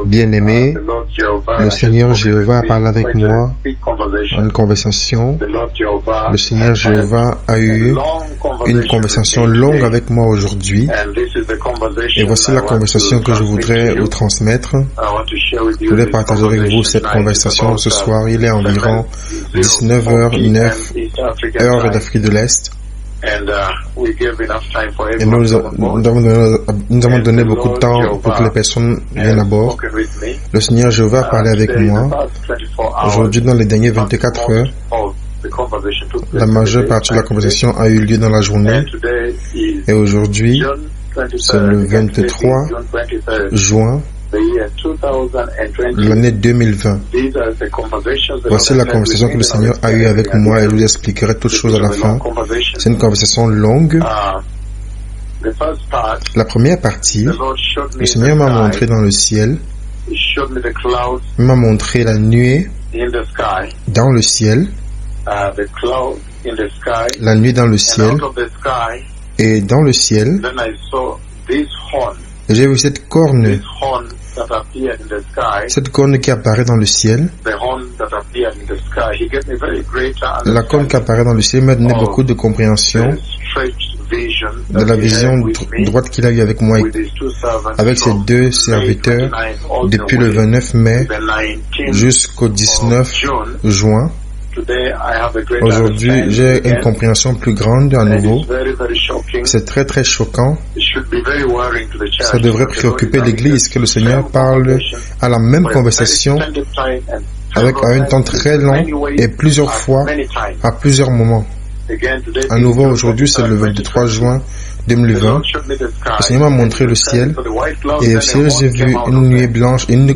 Bien-aimé, le Seigneur Jéhovah a parlé avec moi en une conversation. Le Seigneur Jéhovah a eu une conversation longue avec moi aujourd'hui. Et voici la conversation que je voudrais vous transmettre. Je voulais partager avec vous cette conversation ce soir. Il est environ 19h09, heure d'Afrique de l'Est. Et nous avons donné beaucoup de temps pour que les personnes viennent à bord. Le Seigneur Jéhovah a parlé avec moi. Aujourd'hui, dans les dernières 24 heures, la majeure partie de la conversation a eu lieu dans la journée. Et aujourd'hui, c'est le 23 juin, l'année 2020. Voici la conversation que le Seigneur a eue avec moi et je vous expliquerai toutes choses à la fin. C'est une conversation longue. La première partie, le Seigneur m'a montré dans le ciel. Il m'a montré la nuée dans le ciel. La nuée dans le ciel. Et dans le ciel, j'ai vu cette corne. Cette corne qui apparaît dans le ciel, la corne qui apparaît dans le ciel m'a donné beaucoup de compréhension de la vision droite qu'il a eue avec moi, avec ses deux serviteurs, depuis le 29 mai jusqu'au 19 juin. Aujourd'hui, j'ai une compréhension plus grande à nouveau. C'est très très choquant. Ça devrait préoccuper l'Église que le Seigneur parle à la même conversation avec un temps très long et plusieurs fois, à plusieurs moments. À nouveau, aujourd'hui, c'est le 23 juin 2020. Le Seigneur m'a montré le ciel. Et au ciel, j'ai vu une nuée blanche. Une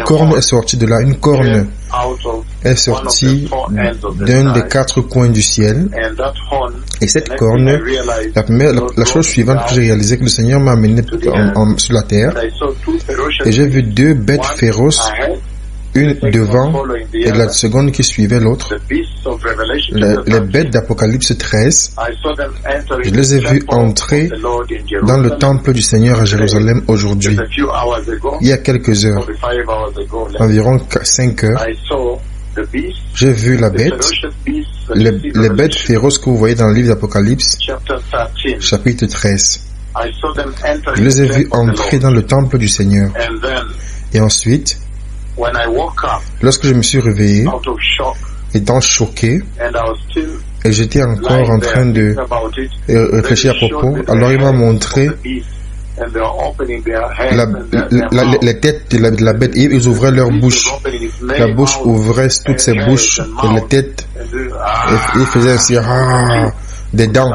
corne est sortie de là. Une corne est sortie d'un des quatre coins du ciel. Et cette corne, la chose suivante que j'ai réalisé, que le Seigneur m'a amené sur la terre. Et j'ai vu deux bêtes féroces, une devant et la seconde qui suivait l'autre. Les bêtes d'Apocalypse 13, je les ai vues entrer dans le temple du Seigneur à Jérusalem aujourd'hui. Il y a quelques heures, environ 5 heures, j'ai vu la bête, les bêtes féroces que vous voyez dans le livre d'Apocalypse, chapitre 13. Je les ai vues entrer dans le temple du Seigneur. Et ensuite, lorsque je me suis réveillé, étant choqué, et j'étais encore en train de réfléchir à propos, alors il m'a montré les têtes de la bête, et ils ouvraient leur bouche. La bouche ouvrait toutes ses bouches, et les têtes, et ils faisaient ainsi, des dents,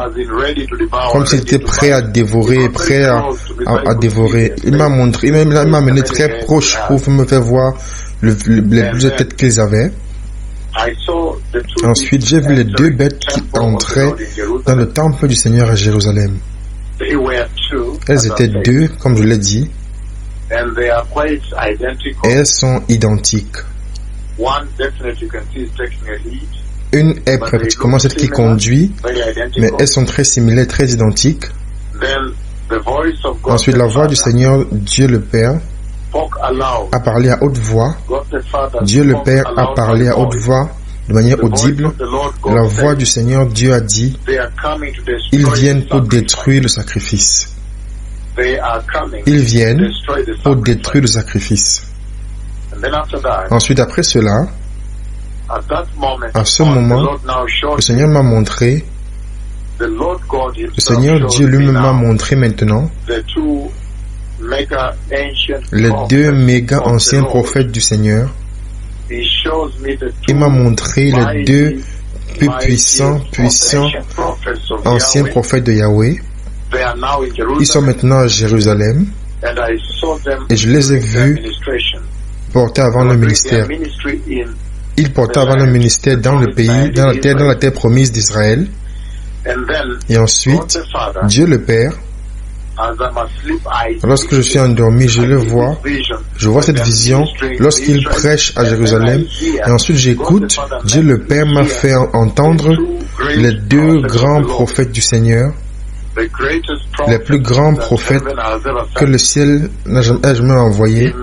comme s'il était prêt à dévorer, prêt à dévorer. Il m'a montré, il m'a amené très proche pour me faire voir les plusieurs têtes qu'ils avaient. Ensuite, j'ai vu les deux bêtes qui entraient dans le temple du Seigneur à Jérusalem. Elles étaient deux, comme je l'ai dit, et elles sont identiques. Une est pratiquement celle qui conduit, mais elles sont très similaires, très identiques. Ensuite, la voix du Seigneur, Dieu le Père, a parlé à haute voix. Dieu le Père a parlé à haute voix, de manière audible. La voix du Seigneur, Dieu a dit, ils viennent pour détruire le sacrifice. Ils viennent pour détruire le sacrifice. Ensuite, après cela, à ce moment, le Seigneur m'a montré, le Seigneur Dieu lui-même m'a montré maintenant les deux méga anciens prophètes du Seigneur. Il m'a montré les deux plus puissants anciens prophètes de Yahweh. Ils sont maintenant à Jérusalem et je les ai vus porter avant le ministère. Ils portaient avant le ministère dans le pays, dans la terre promise d'Israël. Et ensuite, Dieu le Père, lorsque je suis endormi, je le vois. Je vois cette vision lorsqu'il prêche à Jérusalem. Et ensuite, j'écoute. Dieu le Père m'a fait entendre les deux grands prophètes du Seigneur les plus grands prophètes que le ciel n'a jamais envoyés.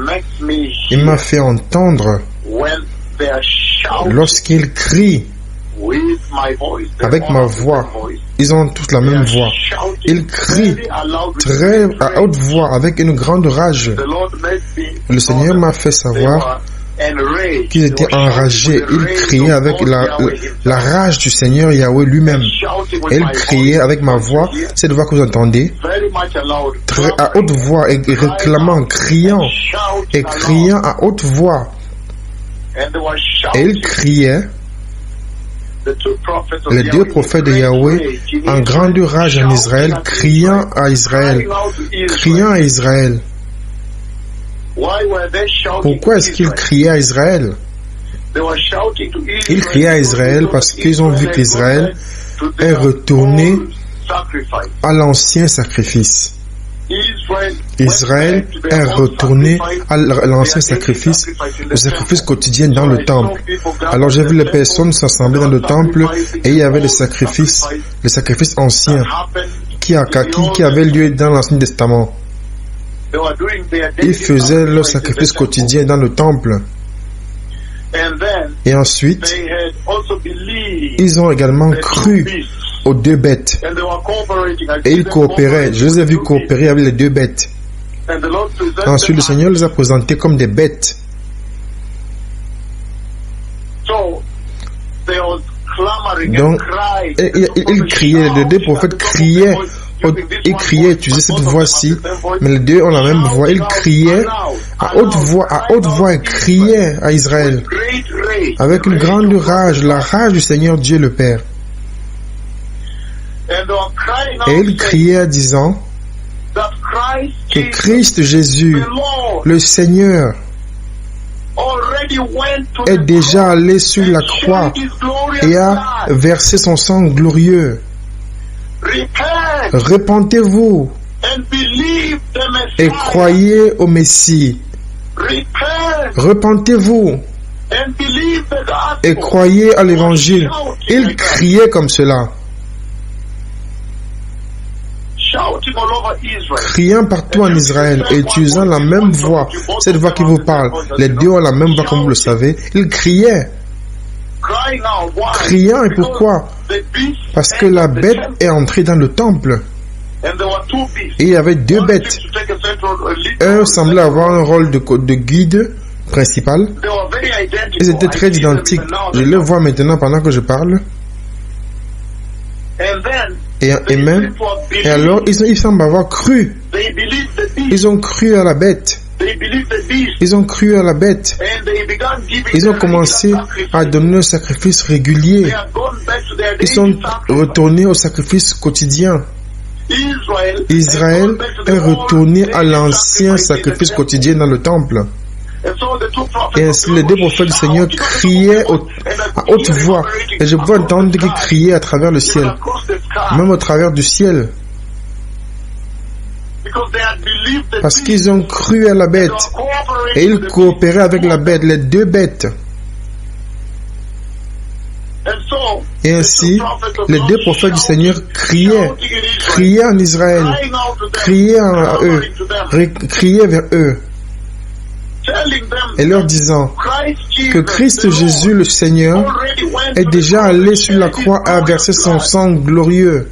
Il m'a fait entendre lorsqu'ils crient avec ma voix. Ils ont tous la même voix. Ils crient très à haute voix avec une grande rage. Le Seigneur m'a fait savoir qu'ils étaient enragés. Ils criaient avec la rage du Seigneur Yahweh lui-même. Ils criaient avec ma voix, cette voix que vous entendez, très à haute voix, et réclamant, criant à haute voix. Et ils criaient, les deux prophètes de Yahweh, en grande rage en Israël, criant à Israël. Pourquoi est-ce qu'ils criaient à Israël? Ils criaient à Israël parce qu'ils ont vu qu'Israël est retourné à l'ancien sacrifice. Israël est retourné à l'ancien sacrifice, le sacrifice quotidien dans le temple. Alors j'ai vu les personnes s'assembler dans le temple et il y avait les sacrifices anciens qui avaient lieu dans l'Ancien Testament. Ils faisaient leur sacrifice quotidien dans le temple. Et ensuite, ils ont également cru aux deux bêtes. Et ils coopéraient. Je les ai vus coopérer avec les deux bêtes. Ensuite, le Seigneur les a présentés comme des bêtes. Donc, ils criaient, les deux prophètes criaient. Ils criaient, utilisaient cette voix-ci, mais les deux ont la même voix. Ils criaient à haute voix, ils criaient à Israël avec une grande rage, la rage du Seigneur Dieu le Père. Et ils criaient disant que Christ Jésus, le Seigneur, est déjà allé sur la croix et a versé son sang glorieux. Repentez-vous et croyez au Messie. Repentez-vous et croyez à l'Évangile. Ils criaient comme cela, criant partout en Israël et utilisant la même voix, cette voix qui vous parle. Les deux ont la même voix comme vous le savez. Ils criaient. Criant, et pourquoi? Parce que la bête est entrée dans le temple. Et il y avait deux bêtes. Un semblait avoir un rôle de guide principal. Ils étaient très identiques. Je les vois maintenant pendant que je parle. Et alors, ils semblent avoir cru. Ils ont cru à la bête. Ils ont cru à la bête. Ils ont commencé à donner un sacrifice régulier. Ils sont retournés au sacrifice quotidien. Israël est retourné à l'ancien sacrifice quotidien dans le temple. Et ainsi les deux prophètes du Seigneur criaient à haute voix. Et je peux entendre qu'ils criaient à travers le ciel, même au travers du ciel. Parce qu'ils ont cru à la bête. Et ils coopéraient avec la bête, les deux bêtes. Et ainsi, les deux prophètes du Seigneur criaient en Israël, criaient à eux, criaient vers eux, et leur disant que Christ Jésus le Seigneur est déjà allé sur la croix à verser son sang glorieux,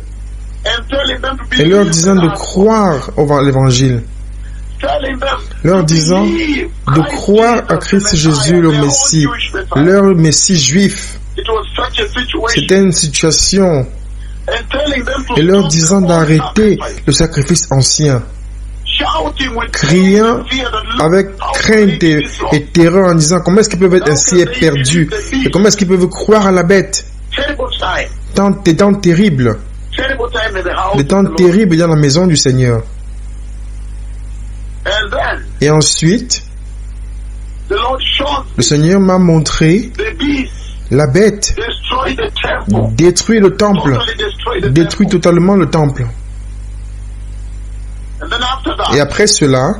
et leur disant de croire à l'Évangile, leur disant de croire à Christ Jésus le Messie, leur Messie juif. C'était une situation, et leur disant d'arrêter le sacrifice ancien, criant avec crainte et terreur en disant comment est-ce qu'ils peuvent être ainsi perdus et comment est-ce qu'ils peuvent croire à la bête. Des temps terribles dans la maison du Seigneur. Et ensuite, le Seigneur m'a montré la bête détruit le temple, détruit totalement le temple. Et après cela,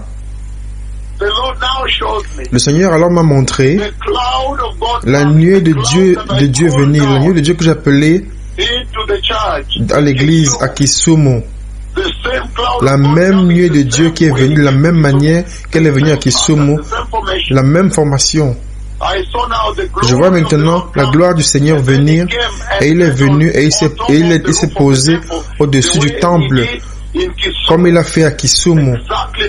le Seigneur alors m'a montré la nuée de Dieu venir, la nuée de Dieu que j'appelais à l'église à Kisumu. La même nuée de Dieu qui est venue de la même manière qu'elle est venue à Kisumu, la même formation. Je vois maintenant la gloire du Seigneur venir, et il est venu et il s'est posé au-dessus du temple, comme il a fait à Kisumu,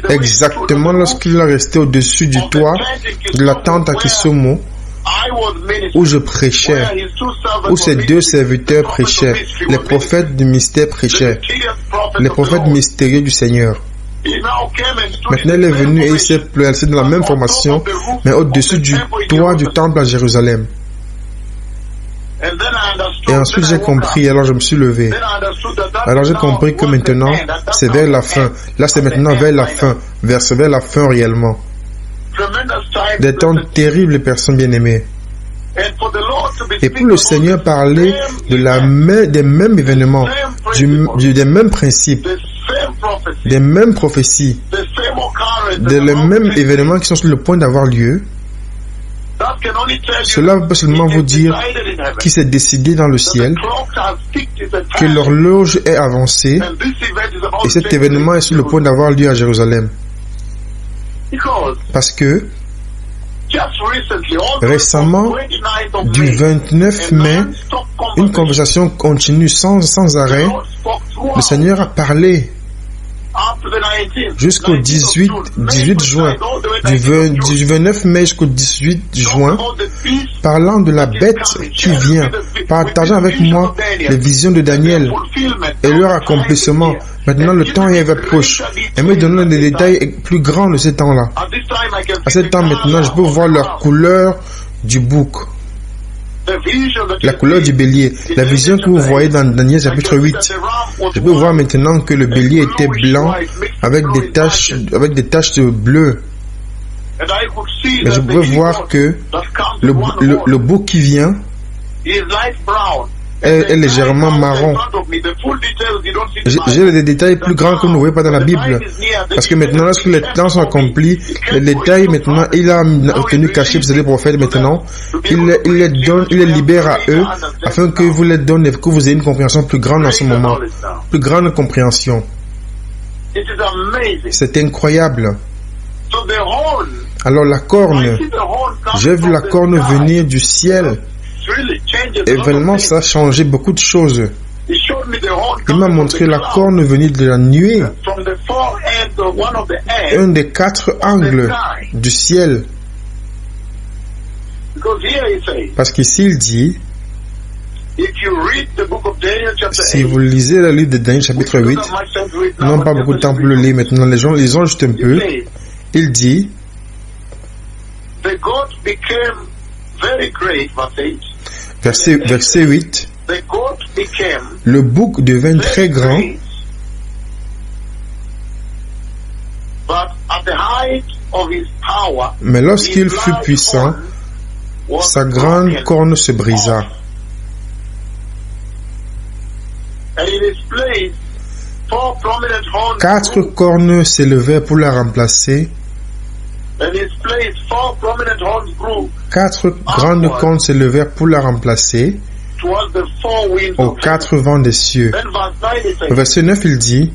exactement lorsqu'il est resté au-dessus du toit de la tente à Kisumu, où je prêchais, où ces deux serviteurs prêchaient, les prophètes du mystère prêchaient, les prophètes mystérieux du Seigneur. Maintenant, il est venu et il s'est placé dans la même formation, mais au-dessus du toit du temple à Jérusalem. Et ensuite j'ai compris, alors je me suis levé. Alors j'ai compris que maintenant, c'est vers la fin. Là, c'est maintenant vers la fin, vers la fin réellement. Des temps terribles, les personnes bien-aimées. Et pour le Seigneur parler des mêmes événements, des mêmes principes, des mêmes prophéties, des mêmes événements qui sont sur le point d'avoir lieu, cela peut seulement vous dire qu'il s'est décidé dans le ciel, que l'horloge est avancée, et cet événement est sur le point d'avoir lieu à Jérusalem. Parce que récemment, du 29 mai, une conversation continue sans arrêt. Le Seigneur a parlé jusqu'au 18 juin, du 29 mai jusqu'au 18 juin, parlant de la bête qui vient, partageant avec moi les visions de Daniel et leur accomplissement. Maintenant, le temps est proche. Et me donnant des détails plus grands de ce temps-là. À ce temps, maintenant, je peux voir la couleur du bouc, la couleur du bélier, la vision que vous voyez dans Daniel chapitre 8. Je peux voir maintenant que le bélier était blanc avec des taches de bleu. Mais je peux voir que le bouc qui vient est légèrement marron. J'ai des détails plus grands que vous ne voyez pas dans la Bible. Parce que maintenant, lorsque les temps sont accomplis, les détails maintenant, il a tenu caché les prophètes maintenant. Il les libère à eux afin que vous les donnez, que vous ayez une compréhension plus grande en ce moment. Plus grande compréhension. C'est incroyable. Alors la corne, j'ai vu la corne venir du ciel. Et vraiment, ça a changé beaucoup de choses. Il m'a montré la corne venue de la nuée, un des 4 angles du ciel. Parce qu'ici, il dit, si vous lisez le livre de Daniel chapitre 8, nous n'avons pas beaucoup de temps pour le lire maintenant, les gens lisons juste un peu. Il dit, verset 8, le bouc devint très grand, mais lorsqu'il fut puissant, sa grande corne se brisa. 4 cornes s'élevèrent pour la remplacer. 4 grandes cornes s'élevèrent pour la remplacer aux 4 vents des cieux. Au verset 9, il dit,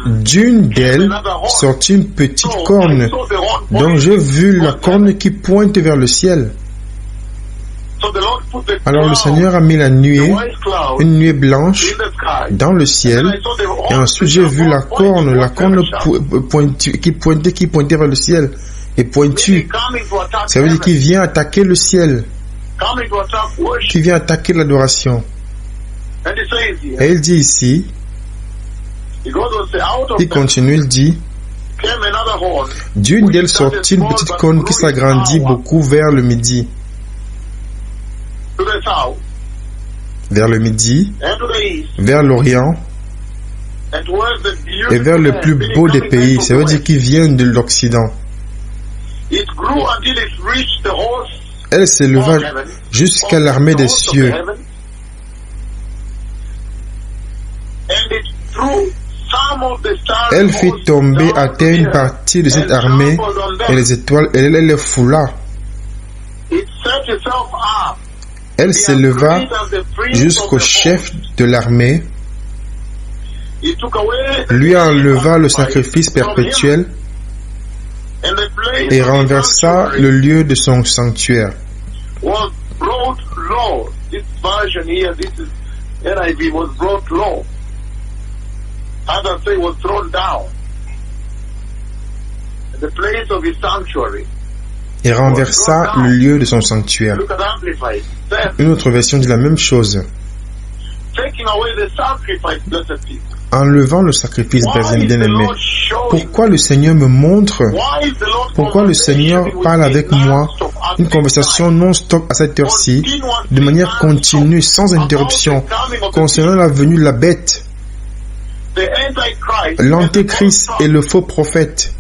d'une d'elles sortit une petite corne, dont j'ai vu la corne qui pointe vers le ciel. Alors le Seigneur a mis la nuée, une nuée blanche, dans le ciel, et ensuite j'ai vu la corne qui pointait vers le ciel, et pointue. Ça veut dire qu'il vient attaquer le ciel, qui vient attaquer l'adoration. Et il dit ici, il continue, il dit, d'une d'elles sortit une petite corne qui s'agrandit beaucoup vers le midi. Vers le midi, vers l'Orient et vers le plus beau des pays. Ça veut dire qu'il vient de l'Occident. Elle s'éleva jusqu'à l'armée des cieux. Elle fit tomber à terre une partie de cette armée et les étoiles, et elle les foula. Elle s'éleva jusqu'au chef de l'armée lui enleva le sacrifice perpétuel et renversa le lieu de son sanctuaire. Et renversa le lieu de son sanctuaire. Une autre version dit la même chose. Enlevant le sacrifice, bien-aimé. Pourquoi le Seigneur me montre? Pourquoi le Seigneur parle avec moi? Une conversation non-stop à cette heure-ci, de manière continue, sans interruption, concernant la venue de la bête, l'antéchrist et le faux prophète.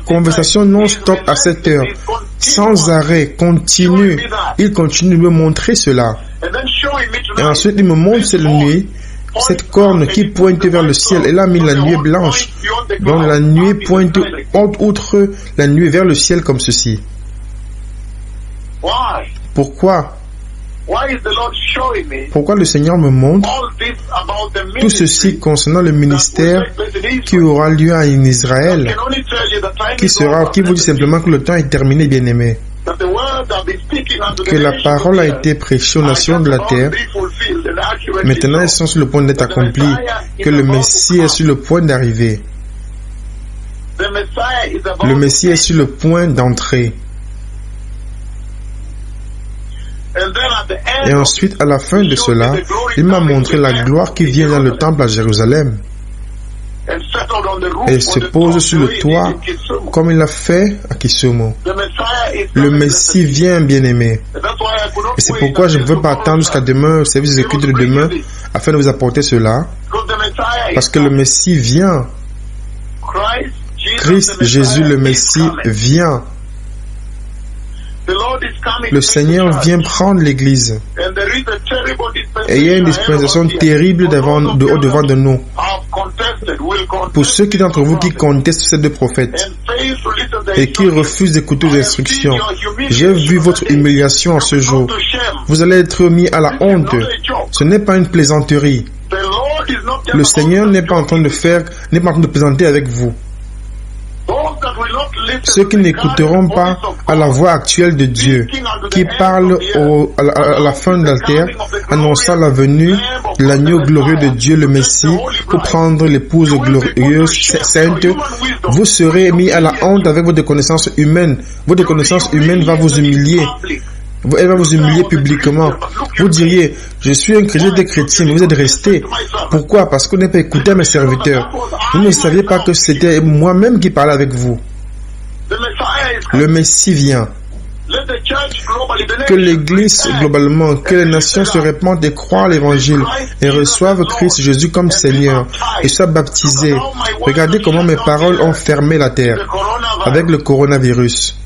Conversation non-stop à cette heure, sans arrêt, continue. Il continue de me montrer cela. Et ensuite, il me montre cette nuit, cette corne qui pointe vers le ciel. Et là, mis la nuée blanche. Donc la nuée pointe outre la nuée vers le ciel comme ceci. Pourquoi? Pourquoi le Seigneur me montre tout ceci concernant le ministère qui aura lieu en Israël, qui vous dit simplement que le temps est terminé, bien-aimé, que la parole a été prêchée aux nations de la terre. Maintenant, elles sont sur le point d'être accomplies, que le Messie est sur le point d'arriver. Le Messie est sur le point d'entrer. Et ensuite, à la fin de cela, il m'a montré la gloire qui vient dans le temple à Jérusalem et se pose sur le toit comme il l'a fait à Kisumu. Le Messie vient, bien-aimé. Et c'est pourquoi je ne veux pas attendre jusqu'à demain, au service exécutif de demain, afin de vous apporter cela. Parce que le Messie vient. Christ, Jésus, le Messie, vient. Le Seigneur vient prendre l'Église. Et il y a une dispensation terrible devant de nous. Pour ceux qui d'entre vous qui contestent ces deux prophètes et qui refusent d'écouter les instructions, j'ai vu votre humiliation en ce jour. Vous allez être mis à la honte. Ce n'est pas une plaisanterie. Le Seigneur n'est pas en train de plaisanter avec vous. Ceux qui n'écouteront pas à la voix actuelle de Dieu, qui parle à la fin de la terre, annonçant la venue de l'agneau glorieux de Dieu, le Messie, pour prendre l'épouse glorieuse, sainte, vous serez mis à la honte avec votre connaissance humaine. Votre connaissance humaine va vous humilier. Elle va vous humilier publiquement. Vous diriez, je suis un chrétien des chrétiens, mais vous êtes restés. Pourquoi? Parce que vous n'avez pas écouté à mes serviteurs. Vous ne saviez pas que c'était moi-même qui parlais avec vous. Le Messie vient. Que l'Église globalement, que les nations se répandent et croient l'Évangile et reçoivent Christ Jésus comme Seigneur et soient baptisés. Regardez comment mes paroles ont fermé la terre avec le coronavirus.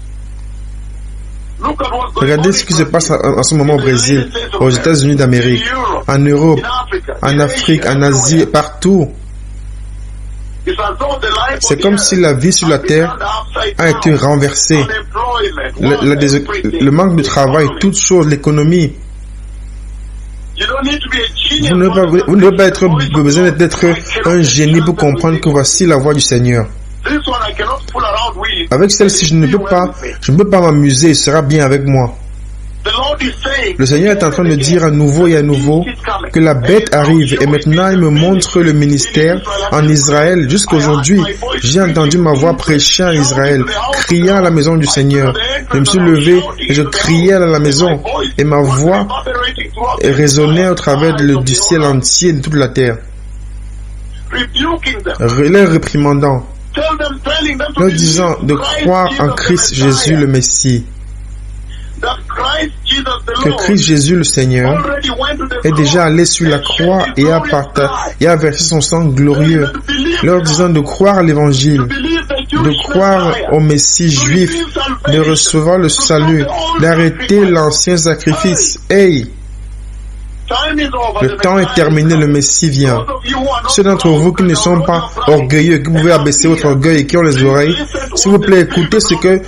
Regardez ce qui se passe en ce moment au Brésil, aux États-Unis d'Amérique, en Europe, en Afrique, en Asie, partout. C'est comme si la vie sur la terre a été renversée. Le manque de travail, toutes choses, l'économie. Vous n'avez pas besoin d'être un génie pour comprendre que voici la voix du Seigneur. Avec celle-ci, je ne peux pas m'amuser, il sera bien avec moi. Le Seigneur est en train de dire à nouveau et à nouveau que la bête arrive et maintenant il me montre le ministère en Israël. Jusqu'aujourd'hui, j'ai entendu ma voix prêcher en Israël, criant à la maison du Seigneur. Je me suis levé et je criais à la maison et ma voix résonnait au travers du ciel entier de toute la terre. Les réprimandant, leur disant de croire en Christ Jésus le Messie. Que Christ Jésus le Seigneur est déjà allé sur la croix et a versé son sang glorieux, leur disant de croire à l'Évangile, de croire au Messie juif, de recevoir le salut, d'arrêter l'ancien sacrifice. Hey! Le temps est terminé, le Messie vient. Ceux d'entre vous qui ne sont pas orgueilleux, qui pouvez abaisser votre orgueil et qui ont les oreilles, s'il vous plaît, écoutez ce que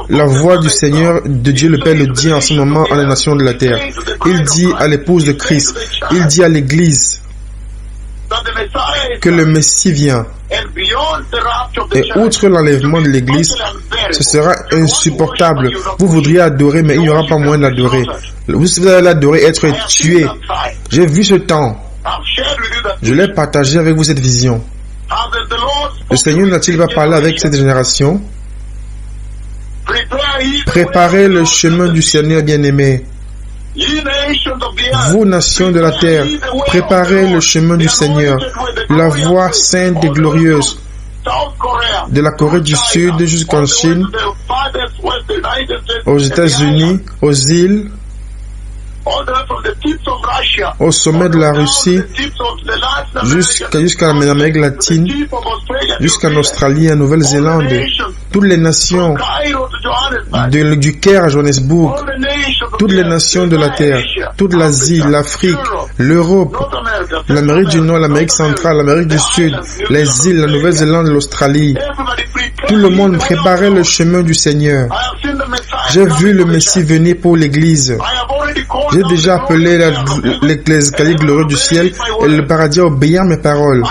la voix du Seigneur, de Dieu le Père, le dit en ce moment à la nation de la terre. Il dit à l'épouse de Christ, il dit à l'Église que le Messie vient. Et outre l'enlèvement de l'Église, ce sera insupportable. Vous voudriez adorer, mais il n'y aura pas moyen d'adorer. Vous allez l'adorer, être tué. J'ai vu ce temps. Je l'ai partagé avec vous cette vision. Le Seigneur n'a-t-il pas parlé avec cette génération? Préparez le chemin du Seigneur bien-aimé. Vous, nations de la terre, préparez le chemin du Seigneur, la voie sainte et glorieuse, de la Corée du Sud jusqu'en Chine, aux États-Unis, aux îles, au sommet de la Russie, jusqu'à l'Amérique latine, jusqu'en Australie et en Nouvelle-Zélande, toutes les nations du Caire à Johannesburg, toutes les nations de la terre, toute l'Asie, l'Afrique, l'Europe, l'Amérique du Nord, l'Amérique centrale, l'Amérique du Sud, les îles, la Nouvelle-Zélande, l'Australie. Tout le monde préparait le chemin du Seigneur. J'ai vu le Messie venir pour l'Église. J'ai déjà appelé l'escalier glorieux du ciel et le paradis à obéir à mes paroles.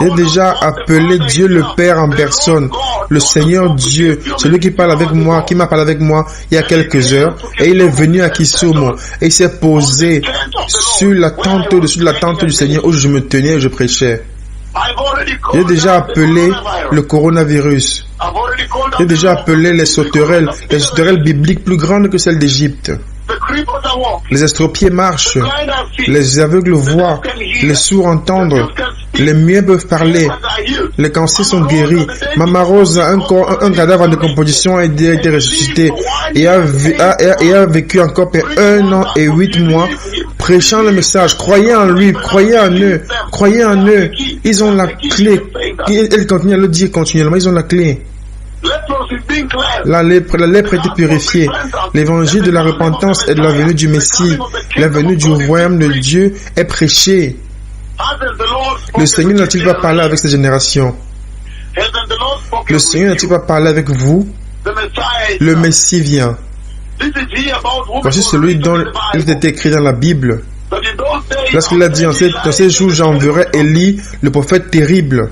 J'ai déjà appelé Dieu le Père en personne, le Seigneur Dieu, celui qui parle avec moi, qui m'a parlé avec moi il y a quelques heures, et il est venu à Kisumu et il s'est posé sur la tente, au-dessus de la tente du Seigneur où je me tenais et je prêchais. J'ai déjà appelé le coronavirus. J'ai déjà appelé les sauterelles bibliques plus grandes que celles d'Égypte. Les estropiés marchent, les aveugles voient, les sourds entendent, les muets peuvent parler, les cancers sont guéris. Mama Rose a un cadavre en décomposition, a été ressuscité et a vécu encore pour 1 an et 8 mois, prêchant le message. Croyez en lui, croyez en eux, croyez en eux. Ils ont la clé. Elle continue à le dire continuellement, ils ont la clé. La lèpre a été purifiée. L'évangile de la repentance et de la venue du Messie, la venue du royaume de Dieu est prêché. Le Seigneur n'a-t-il pas parlé avec cette génération? Le Seigneur n'a-t-il pas parlé avec vous? Le Messie vient. Voici celui dont il était écrit dans la Bible. Lorsqu'il a dit, dans ces jours, j'enverrai Élie, le prophète terrible,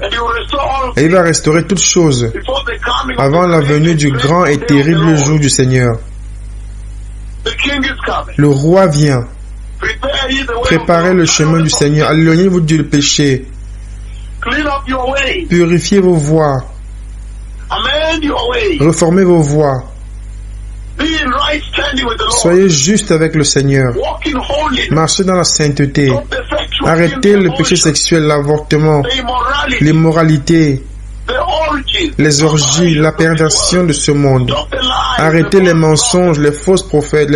et il va restaurer toutes choses avant la venue du grand et terrible jour du Seigneur. Le roi vient. Préparez le chemin du Seigneur. Éloignez-vous du péché. Purifiez vos voies. Reformez vos voies. Soyez juste avec le Seigneur. Marchez dans la sainteté. Arrêtez le péché sexuel, l'avortement, l'immoralité, les orgies, la perversion de ce monde. Arrêtez les mensonges, les faux prophètes,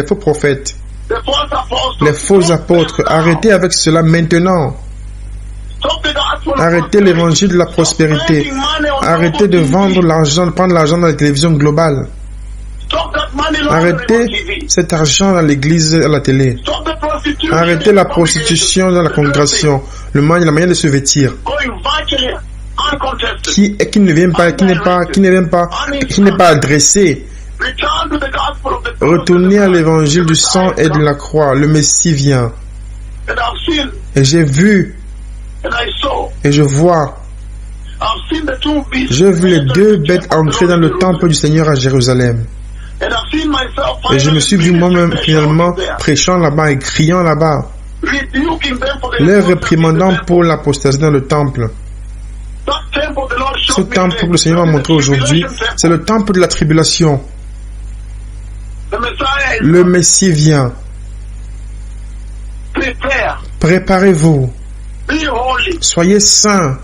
les faux apôtres. Arrêtez avec cela maintenant. Arrêtez l'évangile de la prospérité. Arrêtez de vendre l'argent, de prendre l'argent dans la télévision globale. Arrêtez cet argent dans l'église et à la télé. Arrêtez la prostitution dans la congrégation. La manière de se vêtir. Qui n'est pas adressé. Retournez à l'évangile du sang et de la croix. Le Messie vient. Et j'ai vu. Et je vois. J'ai vu les 2 bêtes entrer dans le temple du Seigneur à Jérusalem. Et je me suis vu moi-même finalement prêchant là-bas et criant là-bas, les réprimandant pour l'apostasie dans le temple. Ce temple que le Seigneur m'a montré aujourd'hui, c'est le temple de la tribulation. Le Messie vient. Préparez-vous. Soyez saints.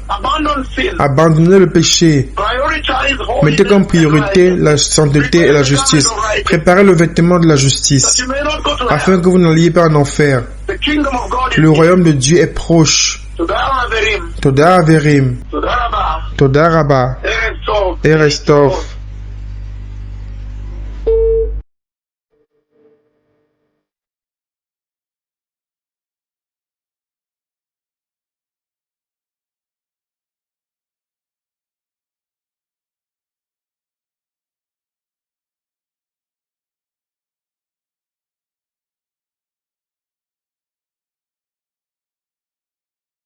Abandonnez le péché. Mettez comme priorité la sainteté et la justice. Préparez le vêtement de la justice, afin que vous n'alliez pas en enfer. Le royaume de Dieu est proche. Toda Averim. Toda Rabba. Erestov.